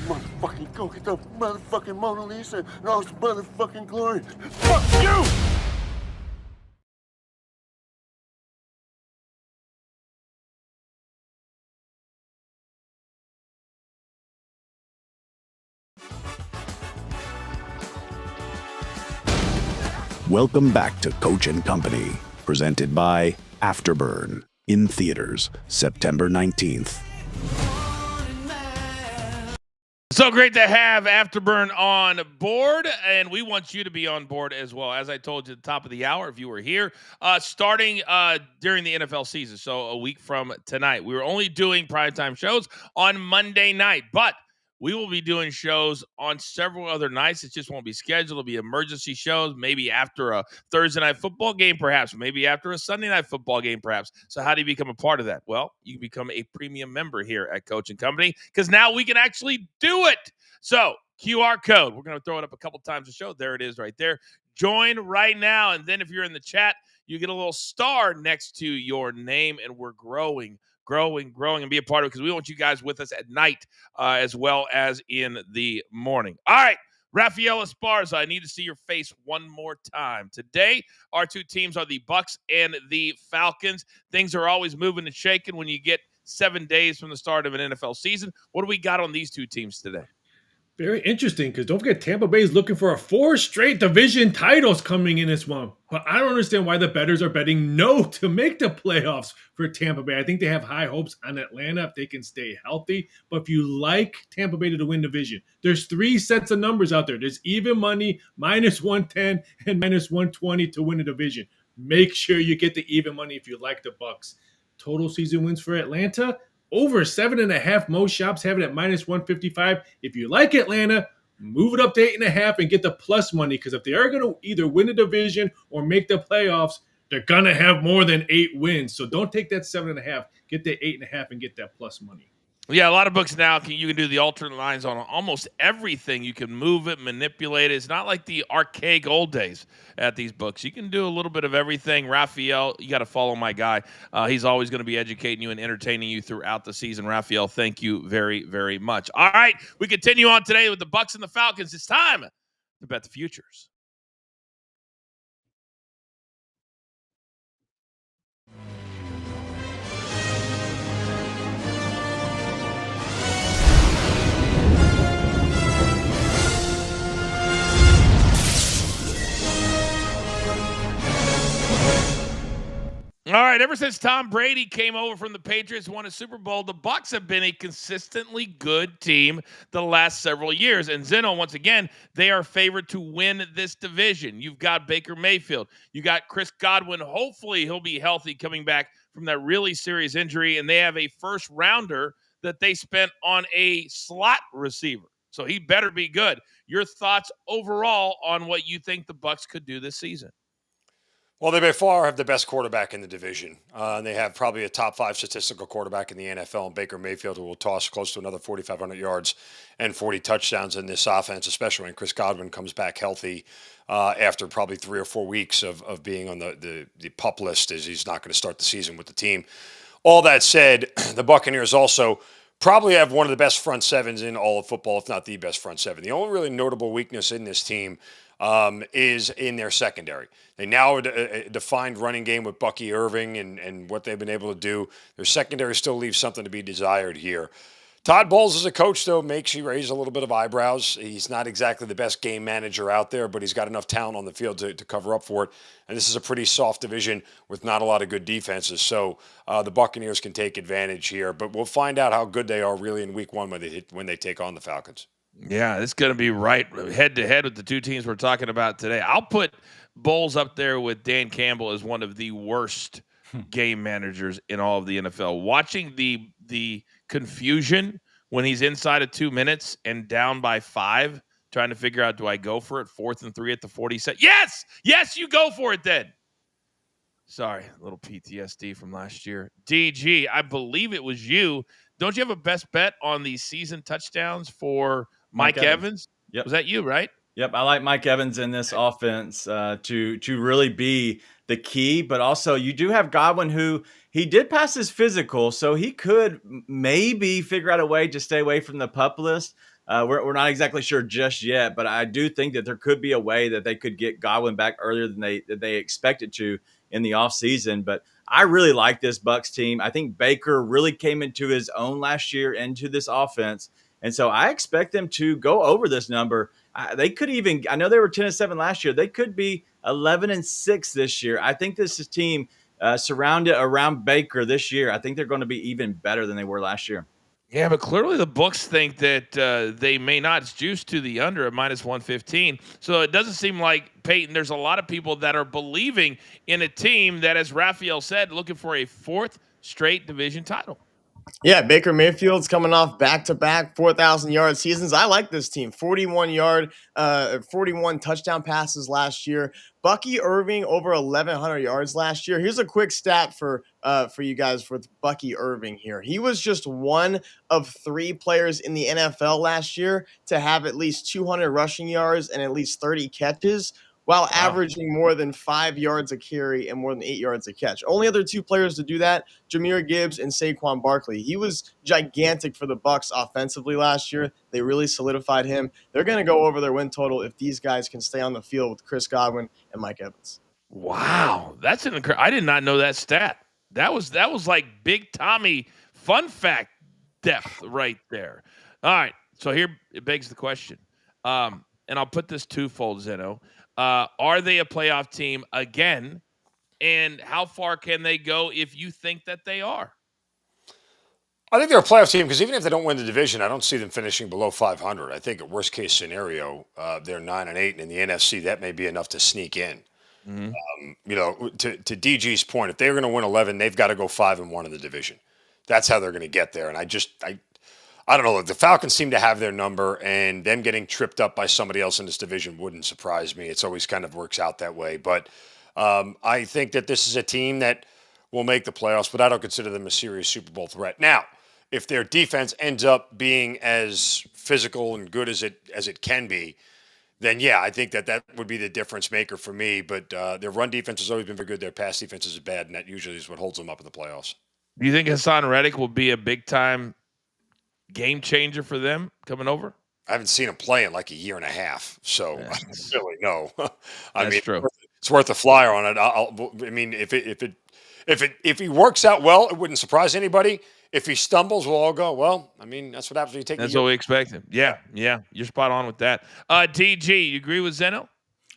Motherfucking go get the motherfucking Mona Lisa and all its motherfucking glory. Fuck you! Welcome back to Coach and Company, presented by Afterburn, in theaters September 19th. So great to have Afterburn on board, and we want you to be on board as well. As I told you at the top of the hour, if you were here, starting during the NFL season, so a week from tonight. We were only doing primetime shows on Monday night, but we will be doing shows on several other nights. It just won't be scheduled. It'll be emergency shows, maybe after a Thursday night football game, perhaps, maybe after a Sunday night football game, perhaps. So how do you become a part of that? Well, you can become a premium member here at Coach and Company, because now we can actually do it. So QR code, we're going to throw it up a couple times a show. There it is right there. Join right now. And then if you're in the chat, you get a little star next to your name, and we're growing, and be a part of it, because we want you guys with us at night as well as in the morning. All right, Rafael Esparza, I need to see your face one more time. Today, our two teams are the Bucks and the Falcons. Things are always moving and shaking when you get 7 days from the start of an NFL season. What do we got on these two teams today? Very interesting, because don't forget, Tampa Bay is looking for 4 straight division titles coming in this one. But I don't understand why the bettors are betting no to make the playoffs for Tampa Bay. I think they have high hopes on Atlanta if they can stay healthy. But if you like Tampa Bay to win division, there's 3 sets of numbers out there. There's even money, -110 and -120 to win a division. Make sure you get the even money if you like the Bucks. Total season wins for Atlanta, over 7.5. Most shops have it at -155. If you like Atlanta, move it up to 8.5 and get the plus money, because if they are going to either win a division or make the playoffs, they're going to have more than 8 wins. So don't take that 7.5. Get the 8.5 and get that plus money. Yeah, a lot of books now, you can do the alternate lines on almost everything. You can move it, manipulate it. It's not like the archaic old days at these books. You can do a little bit of everything. Raphael, you got to follow my guy. He's always going to be educating you and entertaining you throughout the season. Raphael, thank you very, very much. All right, we continue on today with the Bucks and the Falcons. It's time to bet the futures. right, ever since Tom Brady came over from the Patriots, won a Super Bowl, the Bucks have been a consistently good team the last several years. And Zeno, once again, they are favored to win this division. You've got Baker Mayfield. You got Chris Godwin. Hopefully he'll be healthy coming back from that really serious injury. And they have a first rounder that they spent on a slot receiver. So he better be good. Your thoughts overall on what you think the Bucks could do this season? Well, they by far have the best quarterback in the division. And they have probably a top 5 statistical quarterback in the NFL, in Baker Mayfield, who will toss close to another 4,500 yards and 40 touchdowns in this offense, especially when Chris Godwin comes back healthy after probably 3 or 4 weeks of being on the PUP list, as he's not going to start the season with the team. All that said, the Buccaneers also probably have one of the best front sevens in all of football, if not the best front seven. The only really notable weakness in this team is in their secondary. They now have a defined running game with Bucky Irving and what they've been able to do. Their secondary still leaves something to be desired here. Todd Bowles as a coach, though, makes you raise a little bit of eyebrows. He's not exactly the best game manager out there, but he's got enough talent on the field to cover up for it. And this is a pretty soft division with not a lot of good defenses. So the Buccaneers can take advantage here. But we'll find out how good they are really in week 1 when they take on the Falcons. Yeah, it's going to be right head-to-head with the two teams we're talking about today. I'll put Bowles up there with Dan Campbell as one of the worst game managers in all of the NFL. Watching the confusion when he's inside of 2 minutes and down by 5, trying to figure out, do I go for it? 4th and 3 at the 40 set. Yes, you go for it then. Sorry, a little PTSD from last year. DG, I believe it was you. Don't you have a best bet on the season touchdowns for Mike Evans? Yep. Was that you, right? Yep, I like Mike Evans in this offense to really be the key, but also you do have Godwin, who he did pass his physical, so he could maybe figure out a way to stay away from the PUP list. We're not exactly sure just yet, but I do think that there could be a way that they could get Godwin back earlier than they expected to in the offseason. But I really like this Bucs team. I think Baker really came into his own last year into this offense, and so I expect them to go over this number. They could even, I know they were 10-7 last year. They could be 11-6 this year. I think this is team surrounded around Baker this year. I think they're going to be even better than they were last year. Yeah, but clearly the books think that they may not. It's juiced to the under at -115. So it doesn't seem like, Peyton, there's a lot of people that are believing in a team that, as Raphael said, looking for a 4th straight division title. Yeah, Baker Mayfield's coming off back-to-back 4,000-yard seasons. I like this team. 41 touchdown passes last year. Bucky Irving over 1,100 yards last year. Here's a quick stat for you guys with Bucky Irving here. He was just one of 3 players in the NFL last year to have at least 200 rushing yards and at least 30 catches, while averaging more than 5 yards a carry and more than 8 yards a catch. Only other 2 players to do that, Jahmyr Gibbs and Saquon Barkley. He was gigantic for the Bucs offensively last year. They really solidified him. They're going to go over their win total if these guys can stay on the field with Chris Godwin and Mike Evans. Wow, that's an incredible. I did not know that stat. That was like Big Tommy fun fact depth right there. All right, so here it begs the question, and I'll put this twofold, Zeno. Are they a playoff team again? And how far can they go if you think that they are? I think they're a playoff team because even if they don't win the division, I don't see them finishing below 500. I think a worst case scenario, they're 9-8, and in the NFC, that may be enough to sneak in. Mm-hmm. To DG's point, if they're going to win 11, they've got to go 5-1 in the division. That's how they're going to get there. And I don't know. The Falcons seem to have their number, and them getting tripped up by somebody else in this division wouldn't surprise me. It's always kind of works out that way. But I think that this is a team that will make the playoffs, but I don't consider them a serious Super Bowl threat. Now, if their defense ends up being as physical and good as it can be, then yeah, I think that would be the difference maker for me. But their run defense has always been very good. Their pass defense is bad, and that usually is what holds them up in the playoffs. Do you think Hassan Reddick will be a big-time game changer for them coming over? I haven't seen him play in like a year and a half, so I don't really know. That's true. It's worth a flyer on it. If he works out well, it wouldn't surprise anybody. If he stumbles, we'll all go, well, that's what happens when you take. That's what we expect him. Yeah, you're spot on with that. DG, you agree with Zeno?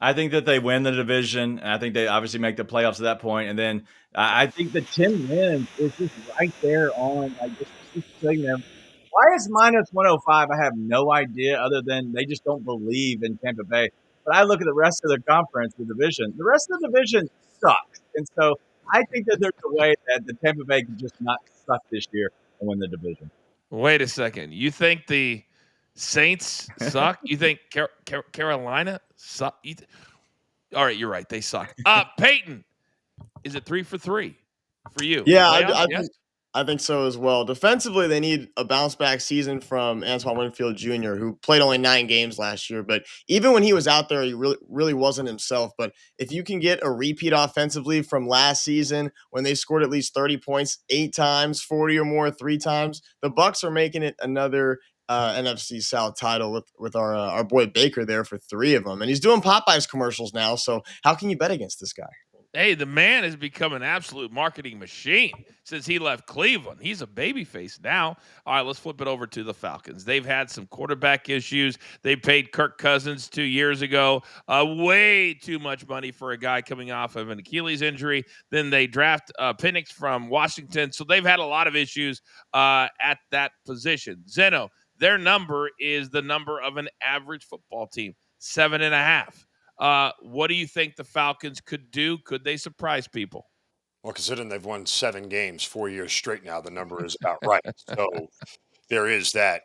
I think that they win the division. And I think they obviously make the playoffs at that point. And then I think the 10 wins is just right there on, like, just saying them. Why is minus 105? I have no idea other than they just don't believe in Tampa Bay. But I look at the rest of the conference, the division. The rest of the division sucks. And so I think that there's a way that the Tampa Bay can just not suck this year and win the division. Wait a second. You think the Saints suck? You think Carolina suck? All right, you're right. They suck. Peyton, is it 3 for 3 for you? Yeah, Yes? I think so as well. Defensively, they need a bounce back season from Antoine Winfield Jr., who played only 9 games last year. But even when he was out there, he really wasn't himself. But if you can get a repeat offensively from last season when they scored at least 30 points 8 times, 40 or more 3 times, the Bucks are making it another NFC South title with our boy Baker there for 3 of them. And he's doing Popeyes commercials now. So how can you bet against this guy? Hey, the man has become an absolute marketing machine since he left Cleveland. He's a babyface now. All right, let's flip it over to the Falcons. They've had some quarterback issues. They paid Kirk Cousins 2 years ago way too much money for a guy coming off of an Achilles injury. Then they draft Penix from Washington. So they've had a lot of issues at that position. Zeno, their number is the number of an average football team, 7.5. What do you think the Falcons could do? Could they surprise people? Well, considering they've won 7 games 4 years straight now, the number is about right. So there is that.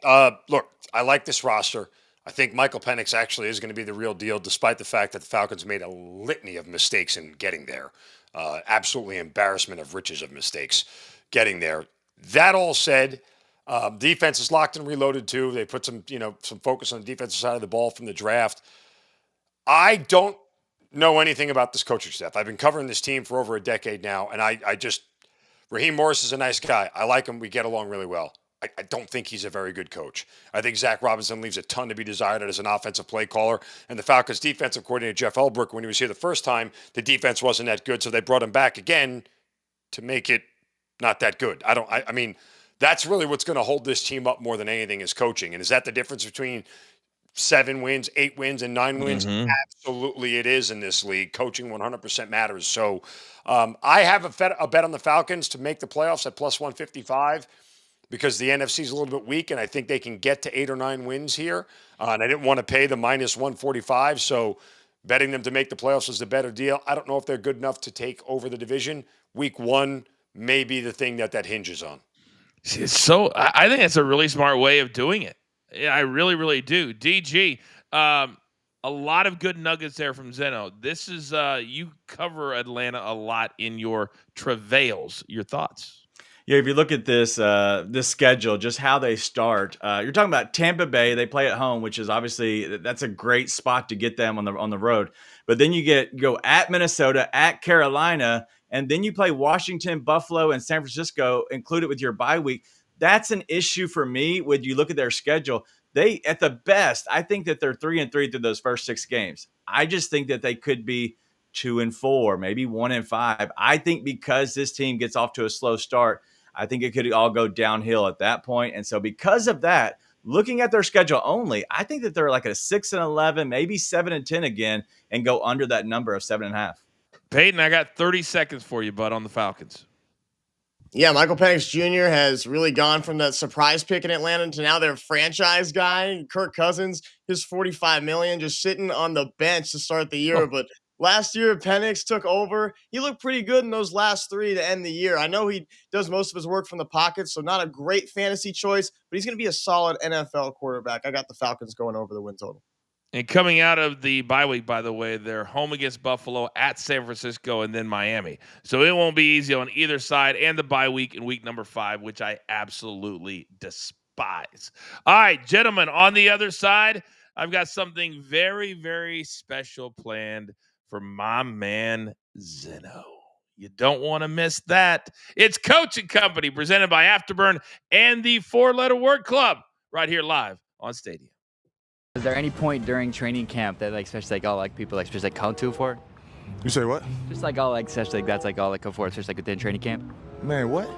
Look, I like this roster. I think Michael Penix actually is going to be the real deal, despite the fact that the Falcons made a litany of mistakes in getting there. Absolutely embarrassment of riches of mistakes getting there. That all said, defense is locked and reloaded too. They put some focus on the defensive side of the ball from the draft. I don't know anything about this coaching staff. I've been covering this team for over a decade now, and Raheem Morris is a nice guy. I like him. We get along really well. I don't think he's a very good coach. I think Zach Robinson leaves a ton to be desired as an offensive play caller. And the Falcons' defensive coordinator, Jeff Elbrook, when he was here the first time, the defense wasn't that good, so they brought him back again to make it not that good. I mean, that's really what's going to hold this team up more than anything is coaching. And is that the difference between 7 wins, 8 wins, and 9 wins? Mm-hmm. Absolutely it is in this league. Coaching 100% matters. So I have a bet on the Falcons to make the playoffs at plus 155 because the NFC is a little bit weak, and I think they can get to 8 or 9 wins here. And I didn't want to pay the minus 145, so betting them to make the playoffs is the better deal. I don't know if they're good enough to take over the division. Week 1 may be the thing that hinges on. So I think that's a really smart way of doing it. Yeah, I really, really do. DG, a lot of good nuggets there from Zeno. This is you cover Atlanta a lot in your travails. Your thoughts? Yeah, if you look at this schedule, just how they start, you're talking about Tampa Bay. They play at home, which is obviously that's a great spot to get them on the road. But then you go at Minnesota, at Carolina, and then you play Washington, Buffalo, and San Francisco, included with your bye week. That's an issue for me when you look at their schedule. They, at the best, I think that they're 3-3 through those first 6 games. I just think that they could be 2-4, maybe 1-5. I think because this team gets off to a slow start, I think it could all go downhill at that point. And so because of that, looking at their schedule only, I think that they're like a 6-11, maybe 7-10 again, and go under that number of 7.5. Peyton, I got 30 seconds for you, bud, on the Falcons. Yeah, Michael Penix Jr. has really gone from that surprise pick in Atlanta to now their franchise guy. Kirk Cousins, his $45 million just sitting on the bench to start the year. But last year, Penix took over. He looked pretty good in those last 3 to end the year. I know he does most of his work from the pocket, so not a great fantasy choice, but he's going to be a solid NFL quarterback. I got the Falcons going over the win total. And coming out of the bye week, by the way, they're home against Buffalo, at San Francisco, and then Miami. So it won't be easy on either side, and the bye week in week number 5, which I absolutely despise. All right, gentlemen, on the other side, I've got something very, very special planned for my man Zeno. You don't want to miss that. It's Coaching Company, presented by Afterburn and the 4-Letter Word Club, right here live on Stadium. Is there any point during training camp that especially all people especially come to for? You say what? Just all especially that's all go for, especially within training camp. Man, what?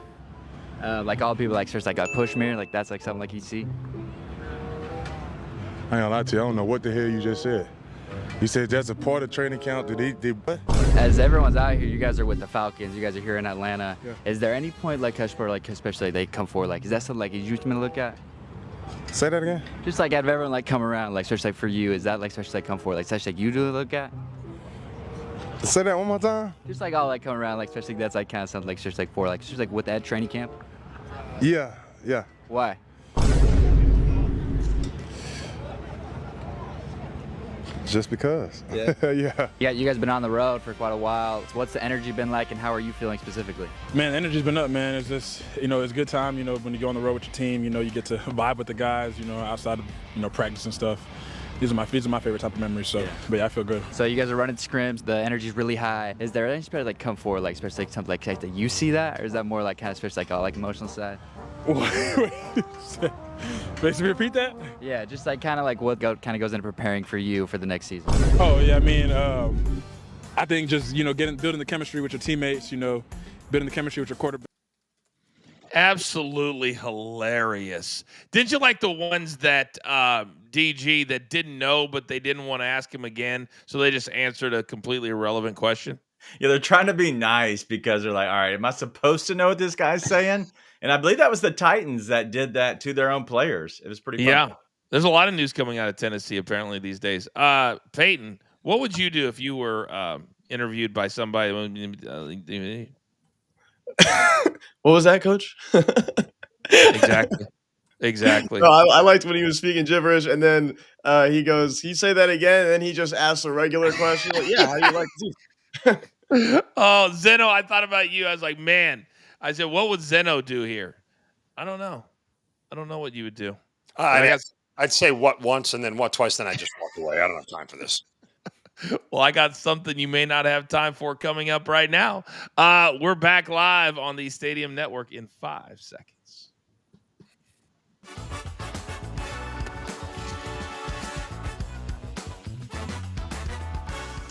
All people especially push me, that's something you see. I ain't gonna lie to you, I don't know what the hell you just said. You said that's a part of training camp. Did what? As everyone's out here, you guys are with the Falcons. You guys are here in Atlanta. Yeah. Is there any point like especially they come forward, like is that something like you gonna look at? Say that again. Just like have everyone like come around, like especially like for you, is that like especially like come forward, like especially like you do look at? Say that one more time. Just like all like come around, like especially that's like kind of something like especially like for like just like with that training camp. Yeah. Why? Just because. Yeah. Yeah. Yeah, you guys been on the road for quite a while. What's the energy been like, and how are you feeling specifically? Man, the energy's been up, man. It's just, it's a good time, when you go on the road with your team, you get to vibe with the guys, outside of, practice and stuff. These are my favorite type of memories, so, but yeah, I feel good. So you guys are running scrims, the energy's really high. Is there any especially like come forward, like especially like something like that you see that, or is that more like kind of especially like all like emotional side? Basically, repeat that? Yeah, just like kind of like what kind of goes into preparing for you for the next season. Oh yeah, I think just building the chemistry with your teammates, building the chemistry with your quarterback. Absolutely hilarious. Didn't you like the ones that DG that didn't know, but they didn't want to ask him again, so they just answered a completely irrelevant question? Yeah, they're trying to be nice because they're like, all right, am I supposed to know what this guy's saying? And I believe that was the Titans that did that to their own players. It was pretty fun. Yeah. There's a lot of news coming out of Tennessee apparently these days. Peyton, what would you do if you were interviewed by somebody? What was that, Coach? Exactly. No, I liked when he was speaking gibberish, and then he goes, "He say that again," and then he just asks a regular question. Like, yeah, how do you like to? Oh, Zeno, I thought about you. I was like, man. I said, what would Zeno do here? I don't know. I don't know what you would do. I'd say what once and then what twice, then I just walk away. I don't have time for this. Well, I got something you may not have time for coming up right now. We're back live on the Stadium Network in 5 seconds.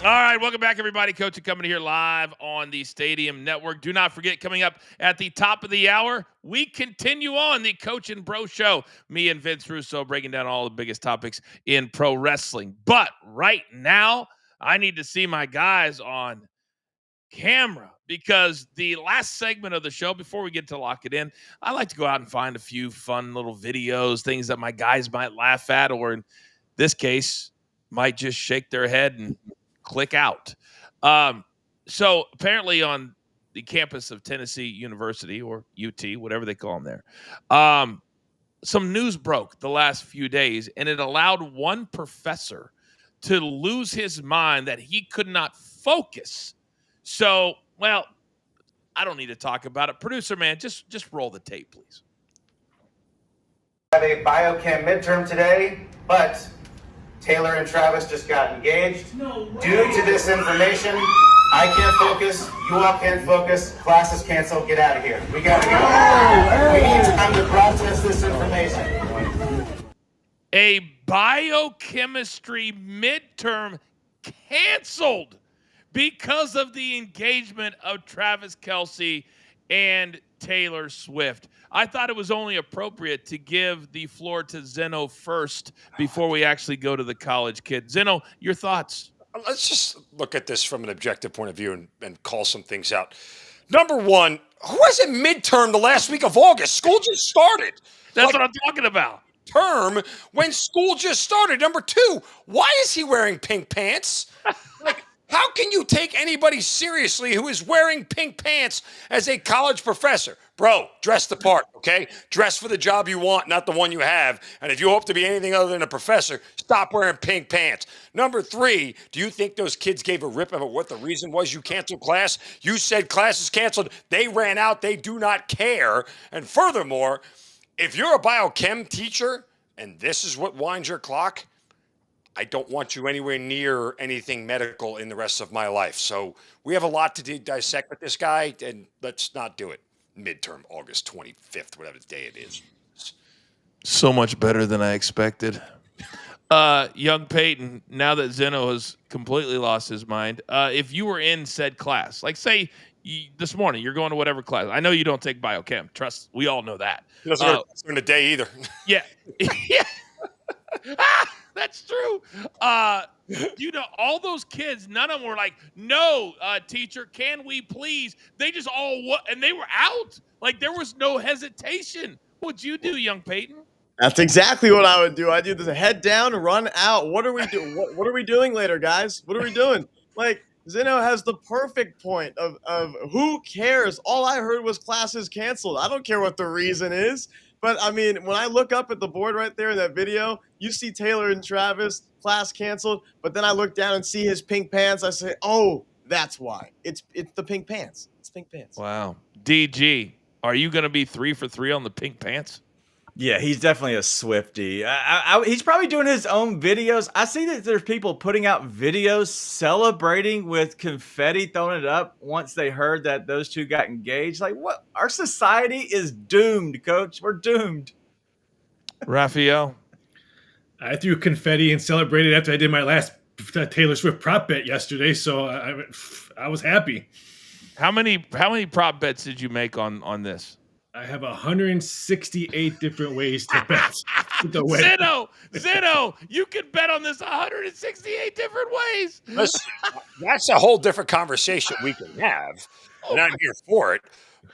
All right, welcome back, everybody. Coaching Company here live on the Stadium Network. Do not forget, coming up at the top of the hour, we continue on the Coach and Bro Show. Me and Vince Russo breaking down all the biggest topics in pro wrestling. But right now, I need to see my guys on camera because the last segment of the show, before we get to lock it in, I like to go out and find a few fun little videos, things that my guys might laugh at, or in this case, might just shake their head and click out. So apparently on the campus of Tennessee University, or UT, whatever they call them there, some news broke the last few days, and it allowed one professor to lose his mind that he could not focus. So, well, I don't need to talk about it. Producer man, just roll the tape, please. Have a biochem midterm today, but Taylor and Travis just got engaged. Due to this information, I can't focus, you all can't focus, class is canceled, get out of here. We gotta go. We need time to process this information. A biochemistry midterm canceled because of the engagement of Travis Kelce and Taylor Swift. I thought it was only appropriate to give the floor to Zeno first before we actually go to the college kid. Zeno, your thoughts? Let's just look at this from an objective point of view and call some things out. Number one, who has a midterm the last week of August? School just started. That's what I'm talking about. Term when school just started. Number two, why is he wearing pink pants? How can you take anybody seriously who is wearing pink pants as a college professor? Bro, dress the part, okay? Dress for the job you want, not the one you have. And if you hope to be anything other than a professor, stop wearing pink pants. Number three, do you think those kids gave a rip about what the reason was you canceled class? You said class is canceled. They ran out. They do not care. And furthermore, if you're a biochem teacher and this is what winds your clock, I don't want you anywhere near anything medical in the rest of my life. So we have a lot to dissect with this guy, and let's not do it. Midterm, August 25th, whatever day it is. So much better than I expected. Young Peyton, now that Zeno has completely lost his mind, if you were in said class, like say this morning, you're going to whatever class. I know you don't take biochem. Trust, we all know that. He doesn't go during the day either. Yeah. Yeah. That's true. All those kids, none of them were like, no, teacher, can we please? They just and they were out. Like, there was no hesitation. What'd you do, young Peyton? That's exactly what I would do. I do this head down, run out. What are we doing? What are we doing later, guys? What are we doing? Like, Zeno has the perfect point of who cares? All I heard was classes canceled. I don't care what the reason is. But, I mean, when I look up at the board right there in that video, you see Taylor and Travis, class canceled. But then I look down and see his pink pants. I say, oh, that's why. It's the pink pants. It's pink pants. Wow. DG, are you going to be 3 for 3 on the pink pants? Yeah, he's definitely a Swiftie. He's probably doing his own videos. I see that there's people putting out videos celebrating with confetti, throwing it up once they heard that those two got engaged. Like, what? Our society is doomed, Coach. We're doomed. Raphael? I threw confetti and celebrated after I did my last Taylor Swift prop bet yesterday, so I was happy. How many prop bets did you make on this? I have 168 different ways to bet. Zeno, you can bet on this 168 different ways. Listen, that's a whole different conversation we can have, and I'm here for it.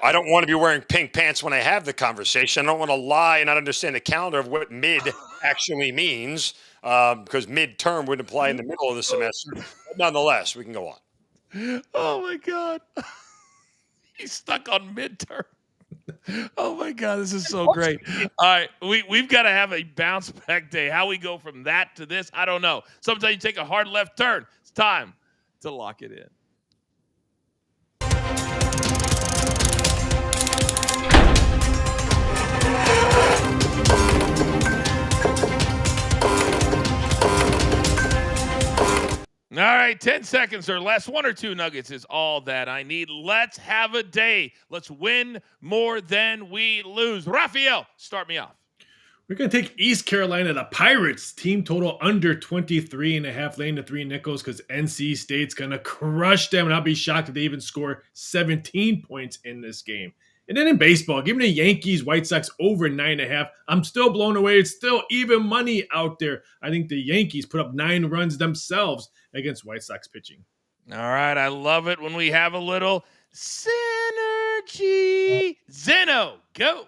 I don't want to be wearing pink pants when I have the conversation. I don't want to lie and not understand the calendar of what mid actually means, because midterm would apply in the middle of the semester. But nonetheless, we can go on. Oh, my God. He's stuck on midterm. Oh my God, this is so great. All right, we've got to have a bounce back day. How we go from that to this, I don't know. Sometimes you take a hard left turn. It's time to lock it in. All right, 10 seconds or less. 1 or 2 nuggets is all that I need. Let's have a day. Let's win more than we lose. Raphael, start me off. We're going to take East Carolina, the Pirates, team total under 23.5, laying the 3 nickels because NC State's going to crush them, and I'll be shocked if they even score 17 points in this game. And then in baseball, give me the Yankees, White Sox over 9.5. I'm still blown away. It's still even money out there. I think the Yankees put up 9 runs themselves against White Sox pitching. All right, I love it when we have a little synergy. Zeno, go.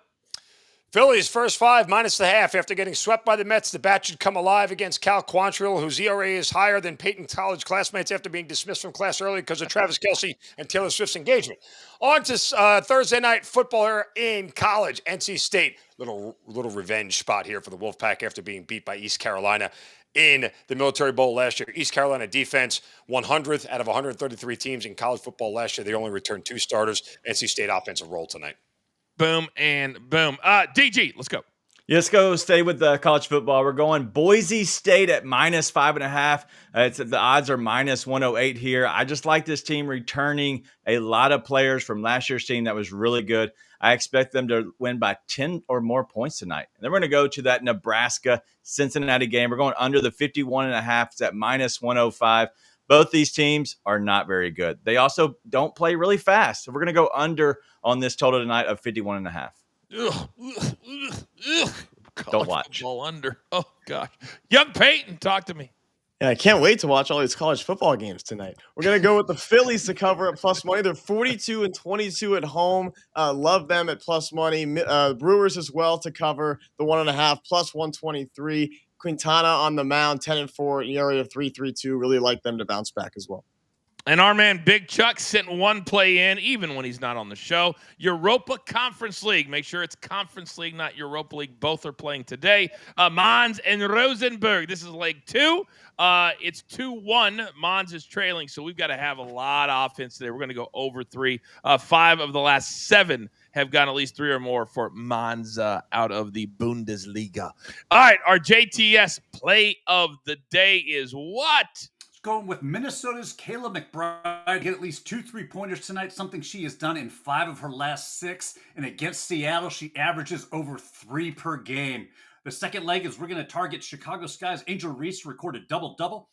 Phillies first 5 minus the half. After getting swept by the Mets, the bat should come alive against Cal Quantrill, whose ERA is higher than Peyton's college classmates after being dismissed from class early because of Travis Kelce and Taylor Swift's engagement. On to Thursday night football in college. NC State, little revenge spot here for the Wolfpack after being beat by East Carolina in the Military Bowl last year. East Carolina defense, 100th out of 133 teams in college football last year. They only returned 2 starters. NC State offensive roll tonight. Boom and boom. DG, let's go. Yeah, let's go stay with the college football. We're going Boise State at minus 5.5. The odds are minus 108 here. I just like this team returning a lot of players from last year's team that was really good. I expect them to win by 10 or more points tonight. And then we're going to go to that Nebraska-Cincinnati game. We're going under the 51.5. It's at minus 105. Both these teams are not very good. They also don't play really fast. So we're going to go under on this total tonight of 51.5. Don't watch. Football under. Oh, gosh. Young Peyton, talk to me. Yeah, I can't wait to watch all these college football games tonight. We're going to go with the Phillies to cover at plus money. They're 42-22 at home. Love them at plus money. Brewers as well to cover the 1.5 plus 123. Quintana on the mound, 10-4, ERA of 3.32. Really like them to bounce back as well. And our man Big Chuck sent one play in, even when he's not on the show. Europa Conference League. Make sure it's Conference League, not Europa League. Both are playing today. Mons and Rosenberg. This is leg 2. It's 2-1. Mons is trailing, so we've got to have a lot of offense today. We're going to go over 3. 5 of the last 7 have gone at least 3 or more for Mons out of the Bundesliga. All right, our JTS play of the day is what? Going with Minnesota's Kayla McBride, get at least 2 3-pointers tonight, something she has done in 5 of her last 6. And against Seattle, she averages over 3 per game. The second leg is we're going to target Chicago Sky's Angel Reese to record a double-double.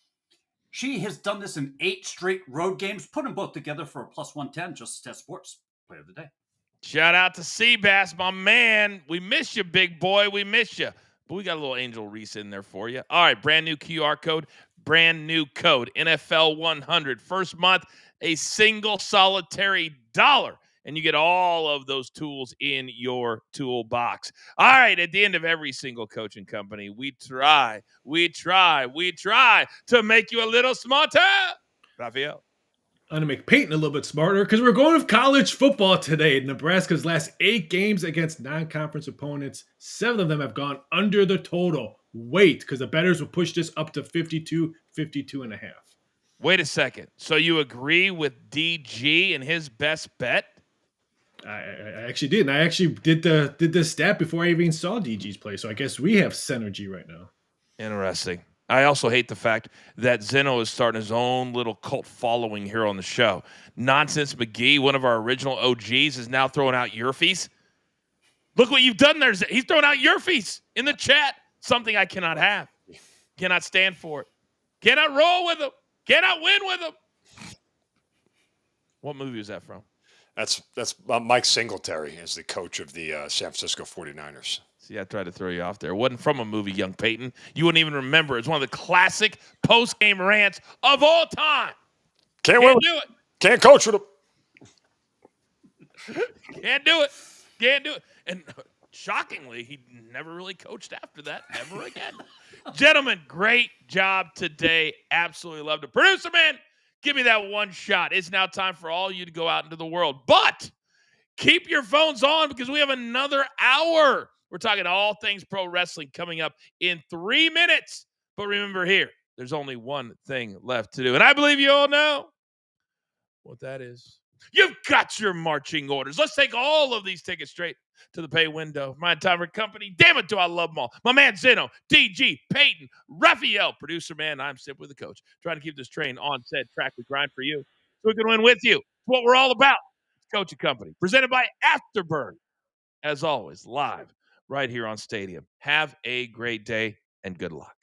She has done this in 8 straight road games. Put them both together for a plus 110. Justice Test Sports Player of the Day. Shout out to Seabass, my man. We miss you, big boy. We miss you. But we got a little Angel Reese in there for you. All right, brand new QR code, brand new code, NFL 100. First month, a single solitary $1. And you get all of those tools in your toolbox. All right, at the end of every single coaching company, we try to make you a little smarter. Raphael. I'm going to make Peyton a little bit smarter because we're going with college football today. Nebraska's last 8 games against non-conference opponents, 7 of them have gone under the total. Wait, because the bettors will push this up to 52 and a half. Wait a second. So you agree with DG and his best bet? I actually did. And I actually did the stat before I even saw DG's play. So I guess we have synergy right now. Interesting. I also hate the fact that Zeno is starting his own little cult following here on the show. Nonsense McGee, one of our original OGs, is now throwing out Yerfees. Look what you've done there. He's throwing out Yerfees in the chat. Something I cannot have. Cannot stand for it. Cannot roll with him. Cannot win with him. What movie is that from? That's Mike Singletary as the coach of the San Francisco 49ers. See, I tried to throw you off there. It wasn't from a movie, young Peyton. You wouldn't even remember. It's one of the classic post-game rants of all time. Can't do it. Can't coach with him. Can't do it. Can't do it. And shockingly, he never really coached after that. Never again. Gentlemen, great job today. Absolutely loved it. Producer man, give me that one shot. It's now time for all you to go out into the world. But keep your phones on because we have another hour. We're talking all things pro wrestling coming up in 3 minutes. But remember here, there's only one thing left to do. And I believe you all know what that is. You've got your marching orders. Let's take all of these tickets straight to the pay window. My entire company. Damn it, do I love them all. My man Zeno, DG, Peyton, Raphael, producer man. I'm simply the coach. Trying to keep this train on said track. We grind for you so we can win with you. It's what we're all about. It's Coaching Company. Presented by Afterburn. As always, live right here on Stadium. Have a great day and good luck.